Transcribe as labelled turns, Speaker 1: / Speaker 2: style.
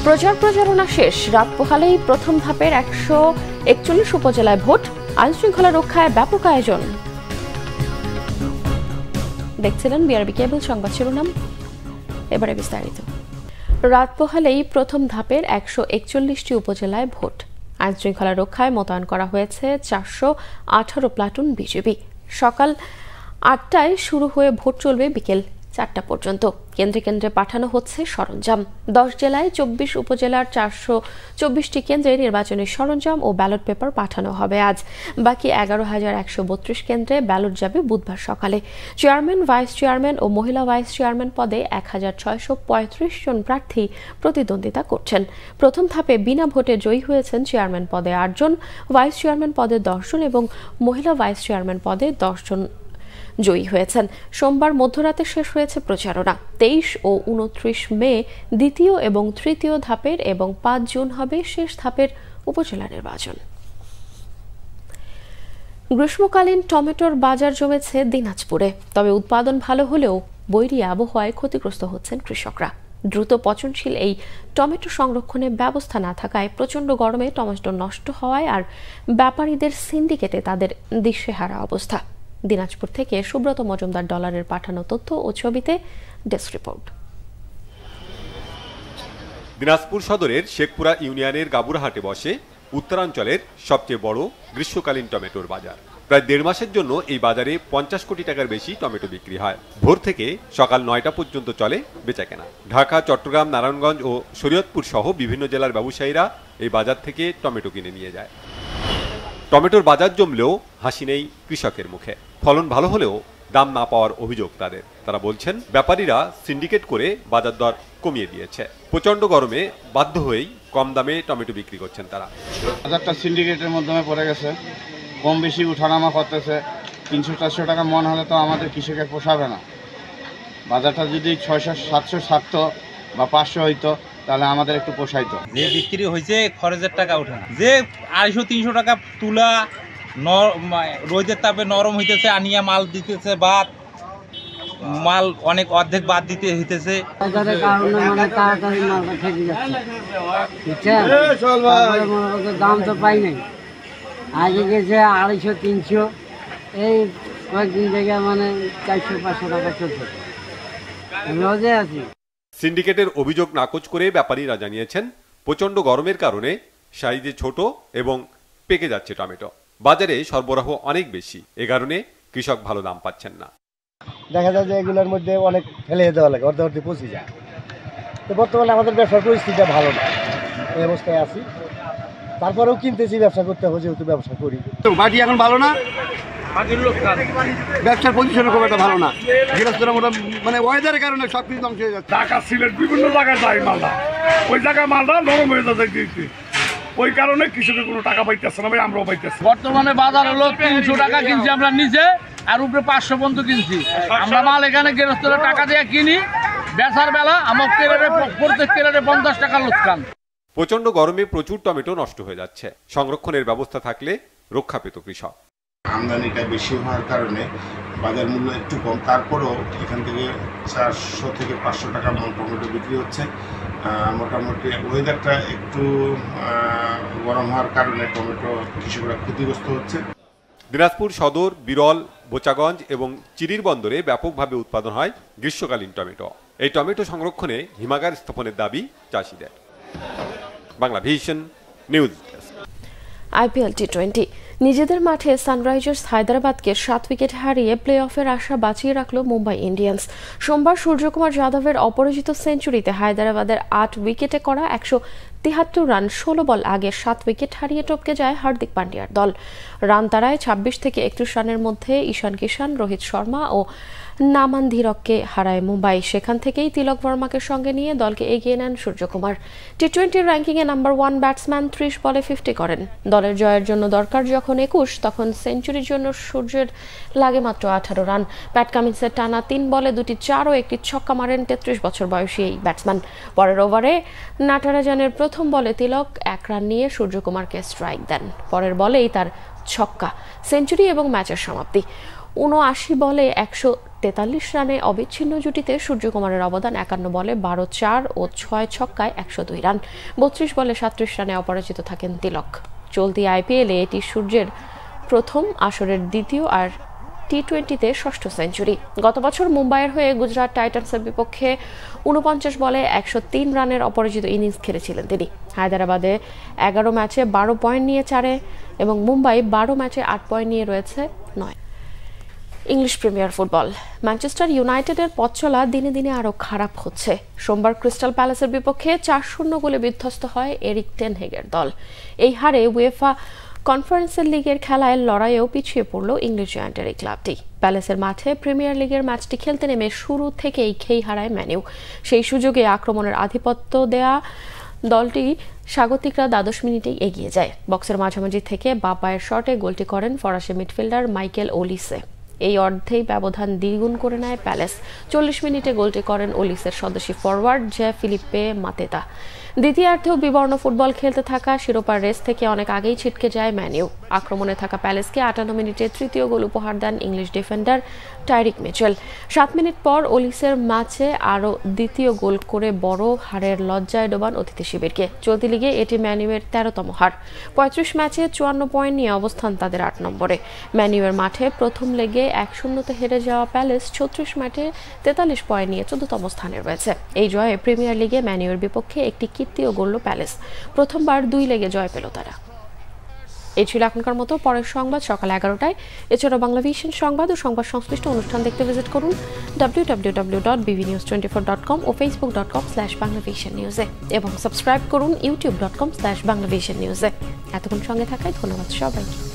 Speaker 1: প্রচারণা শেষ, রাত পোহালেই প্রথম ধাপের 141 উপজেলায় ভোট, আইন শৃঙ্খলা রক্ষায় ব্যাপক আয়োজন। দেখছিলেন বিআরবি কেবল সংবাদ শিরোনাম, এবারে বিস্তারিত। রাত পোহালেই প্রথম ধাপের 141টি উপজেলায় ভোট, আইন শৃঙ্খলা রক্ষায় মোতায়েন করা হয়েছে 418 প্লাটুন বিজিবি। সকাল 8টায় শুরু হয়ে ভোট চলবে বিকেল 4টা পর্যন্ত। কেন্দ্রে কেন্দ্রে পাঠানো হচ্ছে সরঞ্জাম। 10 জেলায় 24 উপজেলার 424টি কেন্দ্রে নির্বাচনী সরঞ্জাম ও ব্যালট পেপার পাঠানো হবে আজ। বাকি 11,132 কেন্দ্রে ব্যালট যাবে বুধবার সকালে। চেয়ারম্যান, ভাইস চেয়ারম্যান ও মহিলা ভাইস চেয়ারম্যান পদে 1635 জন প্রার্থী প্রতিদ্বন্দ্বিতা করছেন। প্রথম ধাপে বিনা ভোটে জয়ী হয়েছেন চেয়ারম্যান পদে 8 জন, ভাইস চেয়ারম্যান পদে 10 জন এবং মহিলা ভাইস চেয়ারম্যান পদে 10 জন জয়ী হয়েছেন। সোমবার মধ্যরাতে শেষ হয়েছে প্রচারণা। 23 ও 29 মে দ্বিতীয় এবং তৃতীয় ধাপের এবং 5 জুন হবে শেষ ধাপের উপজেলা নির্বাচন। গ্রীষ্মকালীন টমেটোর বাজার জমেছে দিনাজপুরে, তবে উৎপাদন ভালো হলেও বৈরী আবহাওয়ায় ক্ষতিগ্রস্ত হচ্ছেন কৃষকরা। দ্রুত পচনশীল এই টমেটো সংরক্ষণে ব্যবস্থা না থাকায় প্রচণ্ড গরমে টমেটো নষ্ট হওয়ায় আর ব্যাপারীদের সিন্ডিকেটে তাদের দিশেহারা অবস্থা। দিনাজপুর থেকে সুব্রত মজুমদার ডলারের পাঠানো তথ্য ও ছবিতে ডেস্ক রিপোর্ট।
Speaker 2: দিনাজপুর সদরের শেখপুরা ইউনিয়নের গাবুরাহাটে বসে উত্তরাঞ্চলের সবচেয়ে বড় গ্রীষ্মকালীন টমেটোর বাজার। প্রায় 1.5 মাসের জন্য এই বাজারে 50 কোটি টাকার বেশি টমেটো বিক্রি হয়। ভোর থেকে সকাল 9টা পর্যন্ত চলে বেচাকেনা। ঢাকা, চট্টগ্রাম, নারায়ণগঞ্জ ও শরীয়তপুর সহ বিভিন্ন জেলার ব্যবসায়ীরা এই বাজার থেকে টমেটো কিনে নিয়ে যায়। টমেটোর বাজার জমলেও হাসি নেই কৃষকের মুখে। ফলন ভালো হলেও দাম না পাওয়ার অভিযোগ তাদের। তারা বলছেন ব্যাপারীরা সিন্ডিকেট করে বাজার দর কমিয়ে দিয়েছে। প্রচন্ড গরমে বাধ্য হয়েই কম দামে টমেটো বিক্রি করছেন তারা।
Speaker 3: বাজারটা সিন্ডিকেটের মাধ্যমে পড়ে গেছে, কম বেশি উঠানামা করতেছে। 300-400 টাকা মন হলে তো আমাদের কৃষকের পোষাবে না। বাজারটা যদি 600-700 বা 500 হইতো তাহলে আমাদের একটু পোষাইতো।
Speaker 4: যে বিক্রি হয়েছে খরচের টাকা ওঠে না। যে 250-300 টাকা তুলা রোদের তাপে নরম হইতেছে, আনিয়া মাল দিতেছে, বাদ মাল অনেক অর্ধেক বাদ দিতে হইতেছে।
Speaker 5: দাম তো পাই নাই, আগে গেছে 250-300, এই কয়েকদিন থেকে 400-500 টাকা চলছে। রোজে আছি।
Speaker 2: সিন্ডিকেটের অভিযোগ নাকচ করে ব্যাপারীরা জানিয়েছেন প্রচন্ড গরমের কারণে সাইজে ছোট এবং পেকে যাচ্ছে টমেটো। বাজারে সরবরাহ অনেক বেশি, এ কারণে কৃষক ভালো দাম পাচ্ছেন না।
Speaker 6: দেখা যায় যে এগুলোর মধ্যে অনেক ফেলে দেওয়া লাগে, অর্ধে পচে যায়। তো বর্তমানে আমাদের ব্যবসার পরিস্থিতিটা ভালো না, এই অবস্থায় আছি। তারপরেও কিনতেছি, ব্যবসা করতে হবে যেহেতু ব্যবসা করি।
Speaker 3: তো বাটি এখন ভালো না, ব্যবসার পজিশন খুব একটা ভালো না। গৃহস্থরা ওয়েদারের কারণে সব কিছু ধ্বংস হয়ে যাচ্ছে।
Speaker 7: ঢাকা, সিলেট বিভিন্ন জায়গায় যায় মালটা, ওই জায়গায় মালটা নরম হয়ে যাচ্ছে। ওই কারণে কৃষকের কোনো টাকা পাইতেছে না, ভাই আমরাও পাইতেছি।
Speaker 8: বর্তমানে বাজার হলো 300 টাকা কিনছি আমরা নিচে, আর উপরে 500 পর্যন্ত কিনছি আমরা মাল। এখানে গৃহস্থরা টাকা দিয়ে কিনি, বেচার বেলা আমার প্রত্যেক কেরারে 50 টাকা লোকসান।
Speaker 2: প্রচন্ড গরমে প্রচুর টমেটো নষ্ট হয়ে যাচ্ছে। সংরক্ষণের ব্যবস্থা থাকলে রক্ষা পেত কৃষক।
Speaker 9: আমদানিটা বেশি হওয়ার কারণে বাজার মূল্য একটু কম, তারপরেও এখান থেকে 400 থেকে 500 টাকা মন টমেটো বিক্রি হচ্ছে। মোটামুটি ওয়েদারটা একটু গরম হওয়ার কারণে টমেটো কৃষকরা ক্ষতিগ্রস্ত হচ্ছে।
Speaker 2: দিনাজপুর সদর, বিরল, বোচাগঞ্জ এবং চিরির বন্দরে ব্যাপকভাবে উৎপাদন হয় গ্রীষ্মকালীন টমেটো। এই টমেটো সংরক্ষণে হিমাগার স্থাপনের দাবি চাষিদের। Bangla vision news desk.
Speaker 1: IPL T20 নিজেদের মাঠে সানরাইজার্স হায়দ্রাবাদকে 7 উইকেট হারিয়ে প্লে অফের আশা বাঁচিয়ে রাখল মুম্বাই ইন্ডিয়ান্স। সোমবার সূর্যকুমার যাদবের অপরাজিত সেঞ্চুরিতে হায়দ্রাবাদের 8 উইকেটে করা 173 রান 16 বল আগে 7 উইকেট হারিয়ে টপকে যায় হার্দিক পান্ডিয়ার দল। রান তাড়ায় 26 থেকে 31 রানের মধ্যে ঈশান কিষান, রোহিত শর্মা ও নামান ধীরককে হারায় মুম্বাই। সেখান থেকেই তিলক বর্মাকে সঙ্গে নিয়ে দলকে এগিয়ে নেন সূর্যকুমার। টি20 র্যাঙ্কিংয়ে নাম্বার 1 ব্যাটসম্যান 30 বলে 50 করেন। দলের জয়ের জন্য দরকার যখন 21, তখন সেঞ্চুরির জন্য সূর্যের লাগে মাত্র 18 রান। প্যাট কামিন্সের টানা 3 বলে 2টি 4 ও 1টি ছক্কা মারেন 33 বছর বয়সী এই ব্যাটসম্যান। পরের ওভারে নাটারাজানের প্রথম বলে তিলক 1 রান নিয়ে সূর্যকুমারকে স্ট্রাইক দেন। পরের বলেই তার ছক্কা, সেঞ্চুরি এবং ম্যাচের সমাপ্তি। ৭৯ বলে ১৪৩ রানে অবিচ্ছিন্ন জুটিতে সূর্যকুমারের অবদান ৫১ বলে ১২-৪ ও ৬ ছক্কায় ১০২ রান। ৩২ বলে ৩৭ রানে অপরাজিত থাকেন তিলক। চলতি আইপিএলে এটি সূর্যের প্রথম, আসরের দ্বিতীয় আর টি-20তে ষষ্ঠ সেঞ্চুরি। গত বছর মুম্বাইয়ের হয়ে গুজরাট টাইটান্সের বিপক্ষে ৪৯ বলে ১০৩ রানের অপরাজিত ইনিংস খেলেছিলেন তিনি। হায়দ্রাবাদে ১১ ম্যাচে ১২ পয়েন্ট নিয়ে ৪-এ এবং মুম্বাই ১২ ম্যাচে ৮ পয়েন্ট নিয়ে রয়েছে ৯। English premier football. ম্যানচেস্টার ইউনাইটেডের পথ চলা দিনে দিনে আরও খারাপ হচ্ছে। সোমবার ক্রিস্টাল প্যালেসের বিপক্ষে ৪-০ গোলে বিধ্বস্ত হয় এরিক টেন হেগের দল। এই হারে উয়েফা কনফারেন্সের লিগের খেলায় লড়াইয়েও পিছিয়ে পড়ল ইংলিশ জায়ান্টের এই ক্লাবটি। প্যালেসের মাঠে প্রিমিয়ার লিগের ম্যাচটি খেলতে নেমে শুরু থেকেই খেই হারায় ম্যানইউ। সেই সুযোগে আক্রমণের আধিপত্য দেয়া দলটি স্বাগতিকরা ১২ মিনিটেই এগিয়ে যায়। বক্সের মাঝামাঝি থেকে বাঁ পায়ের শটে গোলটি করেন ফরাসি মিডফিল্ডার মাইকেল ওলিসে। এই অর্ধেই ব্যবধান দ্বিগুণ করে নেয় প্যালেস। ৪০ মিনিটে গোলটি করেন ওলিসের স্বদেশী ফরওয়ার্ড জে ফিলিপে মাতেতা। দ্বিতীয়ার্ধেও বিবর্ণ ফুটবল খেলতে থাকা শিরোপার রেস থেকে অনেক আগেই ছিটকে যায় ম্যানইউ। আক্রমণে থাকা প্যালেসকে ৫৮ মিনিটে তৃতীয় গোল উপহার দেন English defender Tyrick Mitchell. ৭ minute পর ওলিসের ম্যাচে আরও দ্বিতীয় গোল করে বড় হারের লজ্জায় ডোবান অতিথি শিবিরকে। চলতি লিগে এটি ম্যানইউয়ের ১৩তম হার। ৩৫ ম্যাচে ৫৪ পয়েন্ট নিয়ে অবস্থান তাদের ৮ নম্বরে। ম্যানইউয়ের মাঠে প্রথম লেগে ১-০ হেরে যাওয়া প্যালেস ৩৬ ম্যাচে ৪৩ পয়েন্ট নিয়ে ১৪তম স্থানে রয়েছে। এই জয়ে প্রিমিয়ার লিগে ম্যানইউয়ের বিপক্ষে একটি কীর্তিও গড়ল প্যালেস। প্রথমবার ২ লেগে জয় পেল তারা। এই ছিল এখনকার মতো। পরের সংবাদ সকাল ১১টায়। এছাড়াও বাংলাভিশন সংবাদ ও সংবাদ সংশ্লিষ্ট অনুষ্ঠান দেখতে ভিজিট করুন www.bvnews24.com ও facebook.com/banglavisionnews এবং সাবস্ক্রাইব করুন youtube.com/banglavisionnews। এতক্ষণ সঙ্গে থাকায় ধন্যবাদ সবাইকে।